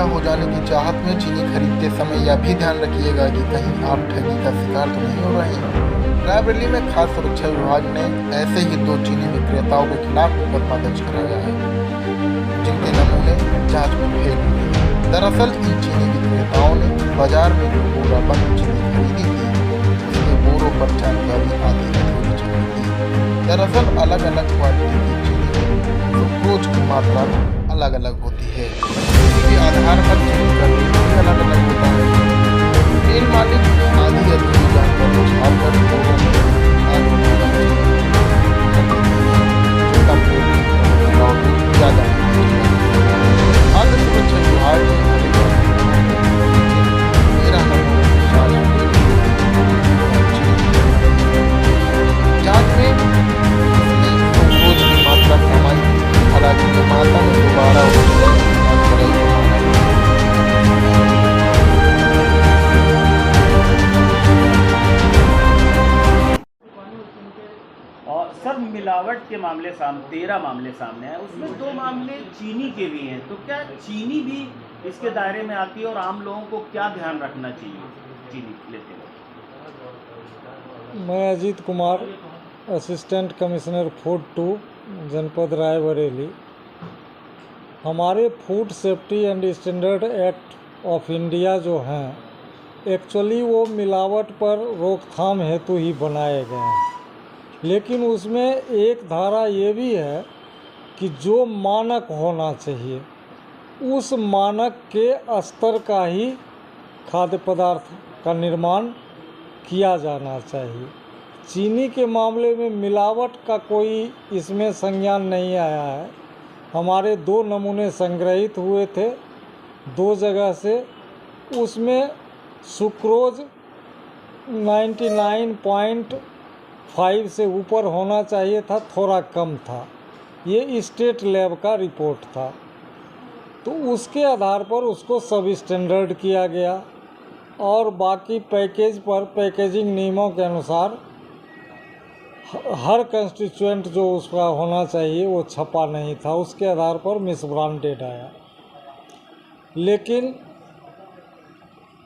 हो जाने की चाहत में चीनी खरीदते समय यह भी ध्यान रखिएगा कि कहीं आप ठगी का शिकार तो नहीं हो रहे हैं। रायबरेली में खाद्य सुरक्षा विभाग ने ऐसे ही 2 चीनी विक्रेताओं के खिलाफ मुकदमा दर्ज कराया है, जिनके नमूने जांच में फेल हुए हैं। दरअसल इन चीनी विक्रेताओं ने बाजार में जो बोरा बंद चीनी खरीदी थी, उसके बोरों पर जानकारी आदि अधूरी छपी थी। दरअसल अलग अलग क्वालिटी की चीनी में सुक्रोज की मात्रा अलग अलग होती है, इसके आधार पर चीनी का रेट भी अलग अलग होता है। मिल मालिक आदि अधूरी जानकारी छापकर बोरों में खाद्य सुरक्षा विभाग जांच में सुक्रोज की मात्रा कम आई। हालांकि निर्माता ने दोबारा और सर मिलावट के मामले 13 मामले सामने आए, उसमें 2 मामले चीनी के भी हैं, तो क्या चीनी भी इसके दायरे में आती है और आम लोगों को क्या ध्यान रखना चाहिए चीनी लेते वक्त? मैं Ajit Kumar, assistant commissioner food 2, जनपद रायबरेली। हमारे food safety and standard act of India जो हैं, एक्चुअली वो मिलावट पर रोकथाम हेतु ही बनाए गए हैं, लेकिन उसमें एक धारा ये भी है कि जो मानक होना चाहिए उस मानक के स्तर का ही खाद्य पदार्थ का निर्माण किया जाना चाहिए। चीनी के मामले में मिलावट का कोई इसमें संज्ञान नहीं आया है। हमारे 2 नमूने संग्रहित हुए थे 2 जगह से, उसमें सुक्रोज 99.5 से ऊपर होना चाहिए था, थोड़ा कम था। ये स्टेट लैब का रिपोर्ट था, तो उसके आधार पर उसको सब स्टैंडर्ड किया गया और बाकी पैकेज पर पैकेजिंग नियमों के अनुसार हर कंस्टिट्यूएंट जो उसका होना चाहिए वो छपा नहीं था, उसके आधार पर मिसब्रांडेड आया। लेकिन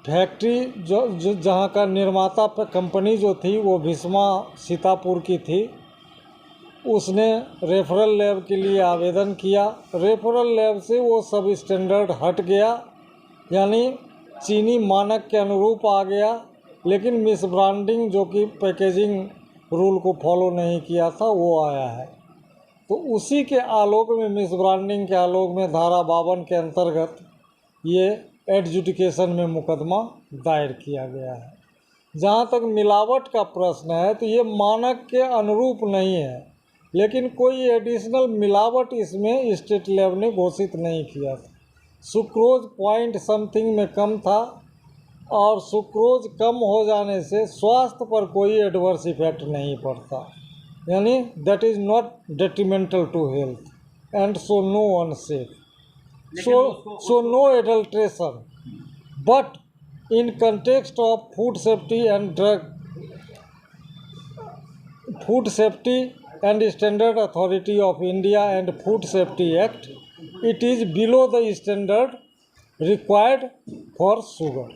फैक्ट्री जो जहाँ का निर्माता कंपनी जो थी वो भीष्मा सीतापुर की थी, उसने रेफरल लैब के लिए आवेदन किया। रेफरल लैब से वो सब स्टैंडर्ड हट गया, यानी चीनी मानक के अनुरूप आ गया, लेकिन मिसब्रांडिंग जो कि पैकेजिंग रूल को फॉलो नहीं किया था वो आया है। तो उसी के आलोक में, मिसब्रांडिंग के आलोक में धारा 52 के अंतर्गत ये एडजुडिकेशन में मुकदमा दायर किया गया है। जहाँ तक मिलावट का प्रश्न है तो ये मानक के अनुरूप नहीं है, लेकिन कोई एडिशनल मिलावट इसमें स्टेट लैब ने घोषित नहीं किया था। सुक्रोज पॉइंट समथिंग में कम था और सुक्रोज कम हो जाने से स्वास्थ्य पर कोई एडवर्स इफेक्ट नहीं पड़ता, यानी that is not detrimental to health and so no unsafe, so no adulteration, but in context of food safety and standard authority of India and Food Safety Act, it is below the standard required for sugar.